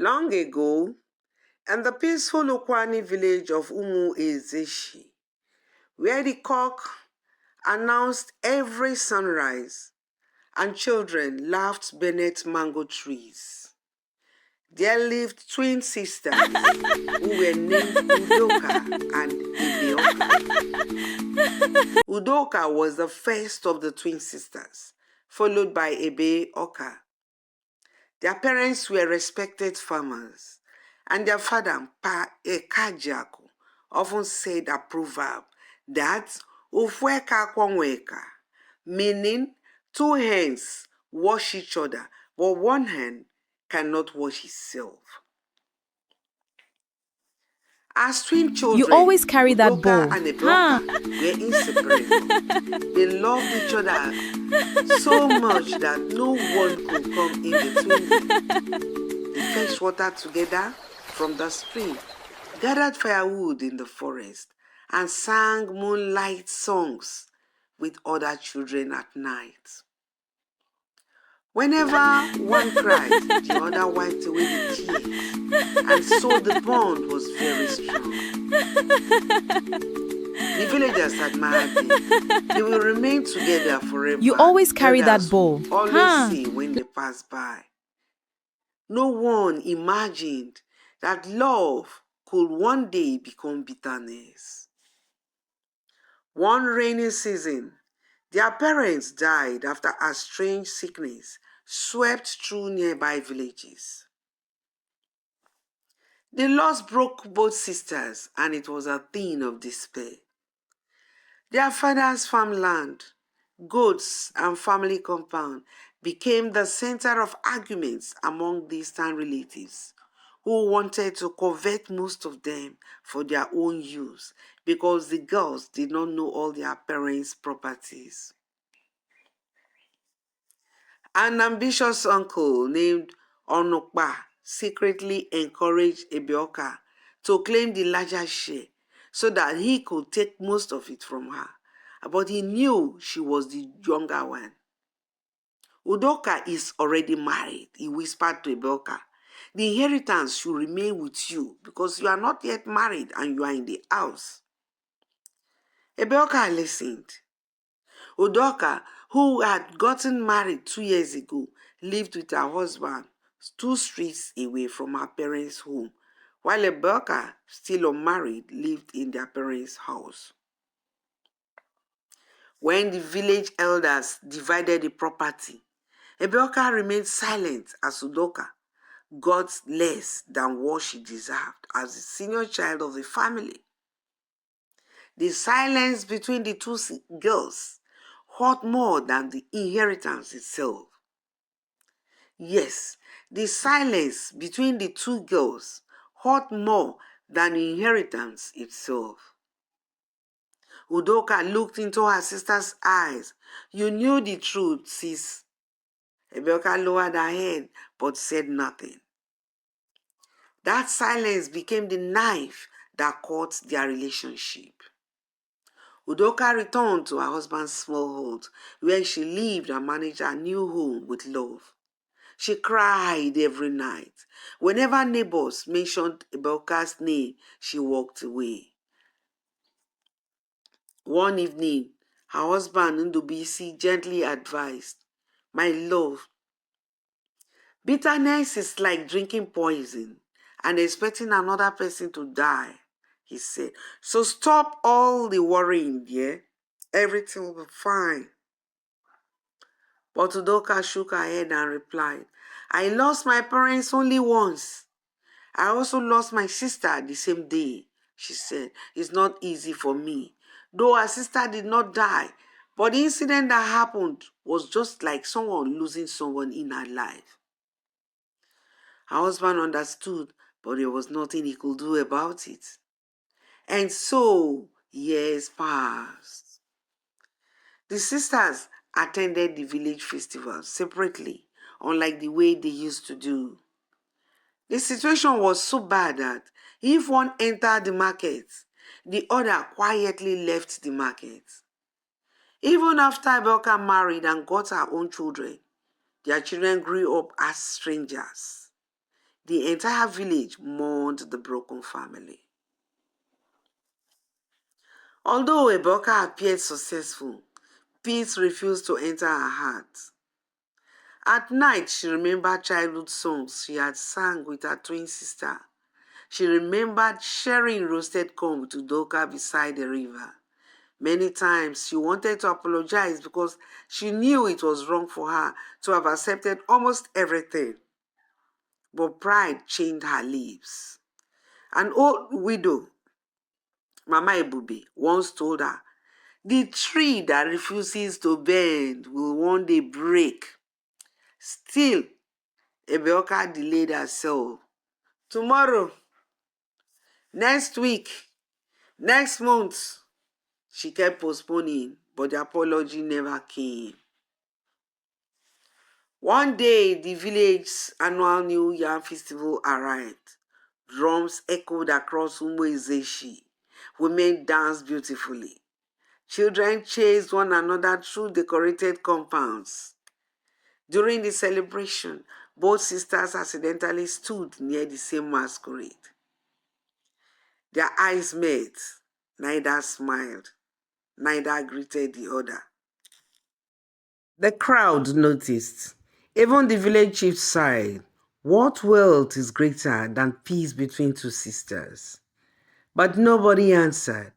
Long ago, in the peaceful Ukwuani village of Umu Ezeshi, where the cock announced every sunrise and children laughed beneath mango trees, there lived twin sisters who were named Udoka and Ebeoka. Udoka was the first of the twin sisters, followed by Ebeoka. Their parents were respected farmers, and their father, Pa Ekajaku, often said a proverb that Ufweka Kwangweka, meaning two hands wash each other, but one hand cannot wash itself. As twin children, you always carry that Udoka bowl. and Ebeoka were inseparable. They loved each other so much that no one could come in between them. They fetched water together from the spring, gathered firewood in the forest, and sang moonlight songs with other children at night. Whenever one cried, the other wiped away the tears, and so the bond was very strong. The villagers admired them. They will remain together forever. You always carry that bowl. Always say when they pass by. No one imagined that love could one day become bitterness. One rainy season, their parents died after a strange sickness swept through nearby villages. The loss broke both sisters, and it was a thing of despair. Their father's farmland, goats, and family compound became the center of arguments among distant relatives who wanted to covet most of them for their own use because the girls did not know all their parents' properties. An ambitious uncle named Onukpa secretly encouraged Ebeoka to claim the larger share so that he could take most of it from her. But he knew she was the younger one. Udoka is already married, he whispered to Ebeoka. The inheritance should remain with you because you are not yet married and you are in the house. Ebeoka listened. Udoka, who had gotten married 2 years ago, lived with her husband 2 streets away from her parents' home, while Ebeoka, still unmarried, lived in their parents' house. When the village elders divided the property, Ebeoka remained silent as Udoka got less than what she deserved as the senior child of the family. The silence between the two girls hurt more than the inheritance itself. Yes, the silence between the two girls hurt more than the inheritance itself. Udoka looked into her sister's eyes. You knew the truth, sis. Ebeoka lowered her head but said nothing. That silence became the knife that cut their relationship. Udoka returned to her husband's small hut where she lived and managed her new home with love. She cried every night. Whenever neighbors mentioned Ebeoka's name, she walked away. One evening, her husband Ndubisi gently advised, "My love, bitterness is like drinking poison and expecting another person to die," he said. "So stop all the worrying, dear. Everything will be fine." But Udoka shook her head and replied, "I lost my parents only once. I also lost my sister the same day," she said. "It's not easy for me. Though her sister did not die, but the incident that happened was just like someone losing someone in her life." Her husband understood, but there was nothing he could do about it. And so years passed. The sisters attended the village festival separately, unlike the way they used to do. The situation was so bad that if one entered the market, the other quietly left the market. Even after Ebeoka married and got her own children, their children grew up as strangers. The entire village mourned the broken family. Although Eboka appeared successful, peace refused to enter her heart. At night, she remembered childhood songs she had sung with her twin sister. She remembered sharing roasted corn with Udoka beside the river. Many times she wanted to apologize because she knew it was wrong for her to have accepted almost everything. But pride chained her lips. An old widow, Mama Ebube, once told her, "The tree that refuses to bend will one day break." Still, Ebeoka delayed herself. Tomorrow, next week, next month. She kept postponing, but the apology never came. One day, the village's annual New Yam Festival arrived. Drums echoed across Umo-Izeshi. Women danced beautifully. Children chased one another through decorated compounds. During the celebration, both sisters accidentally stood near the same masquerade. Their eyes met. Neither smiled. Neither greeted the other. The crowd noticed. Even the village chief sighed. What wealth is greater than peace between two sisters? But nobody answered.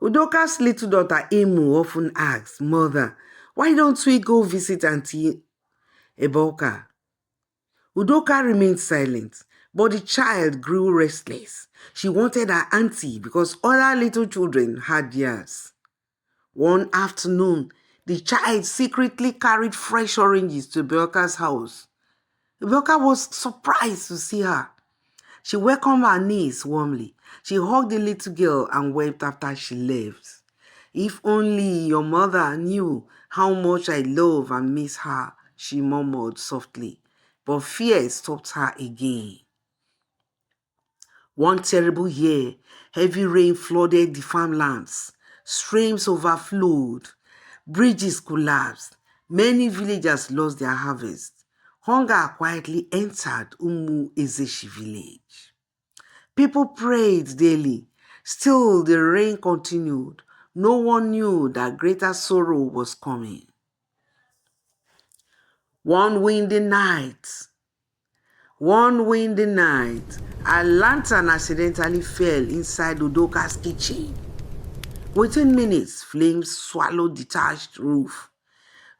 Udoka's little daughter Emu often asked, "Mother, why don't we go visit Auntie Eboka?" Udoka remained silent, but the child grew restless. She wanted her auntie because other little children had theirs. One afternoon, the child secretly carried fresh oranges to Eboka's house. Eboka was surprised to see her. She welcomed her niece warmly. She hugged the little girl and wept after she left. "If only your mother knew how much I love and miss her," she murmured softly. But fear stopped her again. One terrible year, heavy rain flooded the farmlands. Streams overflowed. Bridges collapsed. Many villagers lost their harvest. Hunger quietly entered Umu-Ezeshi village. People prayed daily. Still, the rain continued. No one knew that greater sorrow was coming. One windy night, a lantern accidentally fell inside Udoka's kitchen. Within minutes, flames swallowed the thatched roof.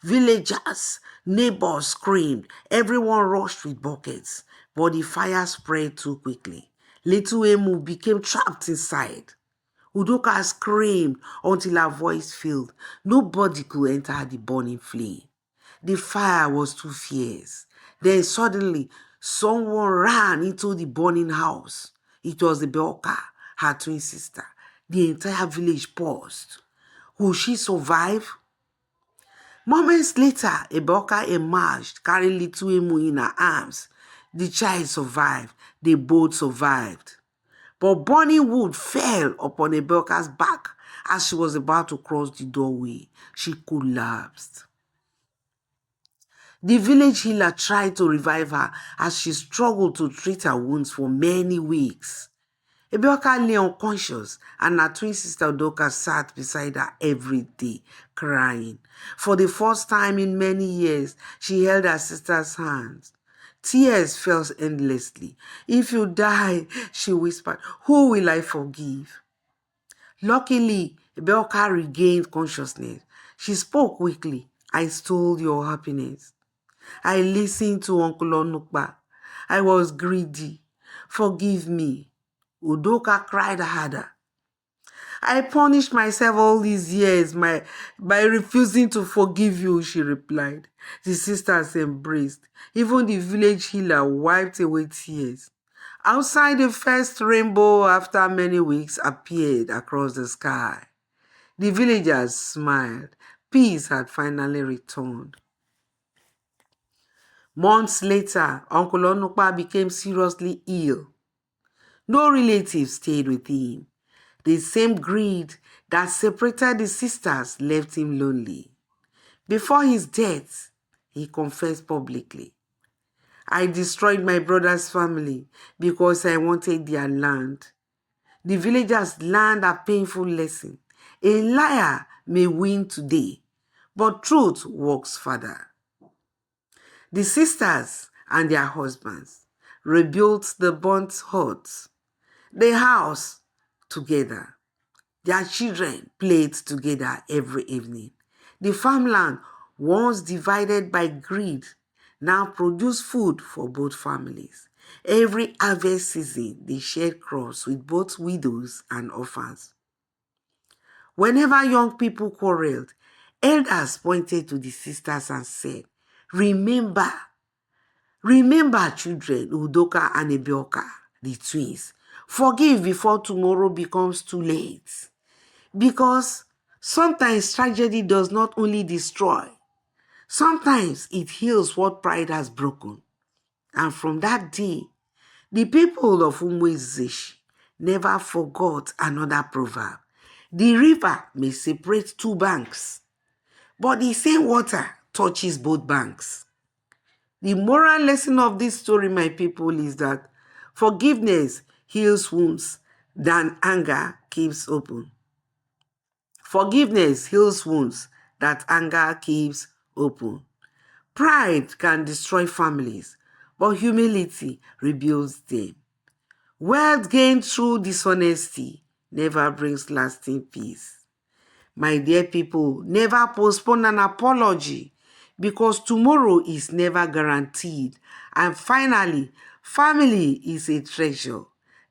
Villagers, neighbors screamed. Everyone rushed with buckets, but the fire spread too quickly. Little Emu became trapped inside. Udoka screamed until her voice failed. Nobody could enter the burning flame. The fire was too fierce. Then suddenly, someone ran into the burning house. It was Eboka, her twin sister. The entire village paused. Would she survive? Moments later, Eboka emerged, carrying little Emu in her arms. The child survived. They both survived. But burning wood fell upon Eboka's back as she was about to cross the doorway. She collapsed. The village healer tried to revive her as she struggled to treat her wounds for many weeks. Eboka lay unconscious, and her twin sister Udoka sat beside her every day, crying. For the first time in many years, she held her sister's hands. Tears fell endlessly. "If you die," she whispered, "who will I forgive?" Luckily, Eboka regained consciousness. She spoke weakly. "I stole your happiness. I listened to Uncle Onukpa. I was greedy. Forgive me." Udoka cried harder. "I punished myself all these years by refusing to forgive you," she replied. The sisters embraced. Even the village healer wiped away tears. Outside, the first rainbow after many weeks appeared across the sky. The villagers smiled. Peace had finally returned. Months later, Uncle Onukpa became seriously ill. No relatives stayed with him. The same greed that separated the sisters left him lonely. Before his death, he confessed publicly, I destroyed my brother's family because I wanted their land. The villagers learned a painful lesson. A liar may win today, but truth walks further. The sisters and their husbands rebuilt the burnt huts, the house together. Their children played together every evening. The farmland, once divided by greed, now produced food for both families. Every harvest season, they shared crops with both widows and orphans. Whenever young people quarreled, elders pointed to the sisters and said, Remember, children, Udoka and Ebioka, the twins. Forgive before tomorrow becomes too late. Because sometimes tragedy does not only destroy, sometimes it heals what pride has broken. And from that day, the people of Umwezish never forgot another proverb. The river may separate two banks, but the same water touches both banks. The moral lesson of this story, my people, is that forgiveness heals wounds than anger keeps open. Forgiveness heals wounds that anger keeps open. Pride can destroy families, but humility rebuilds them. Wealth gained through dishonesty never brings lasting peace. My dear people, never postpone an apology because tomorrow is never guaranteed. And finally, family is a treasure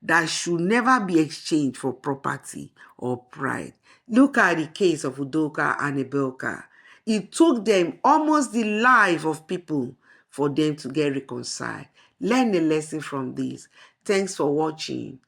that should never be exchanged for property or pride. Look at the case of Udoka and Ebelka. It took them almost the life of people for them to get reconciled. Learn a lesson from this. Thanks for watching.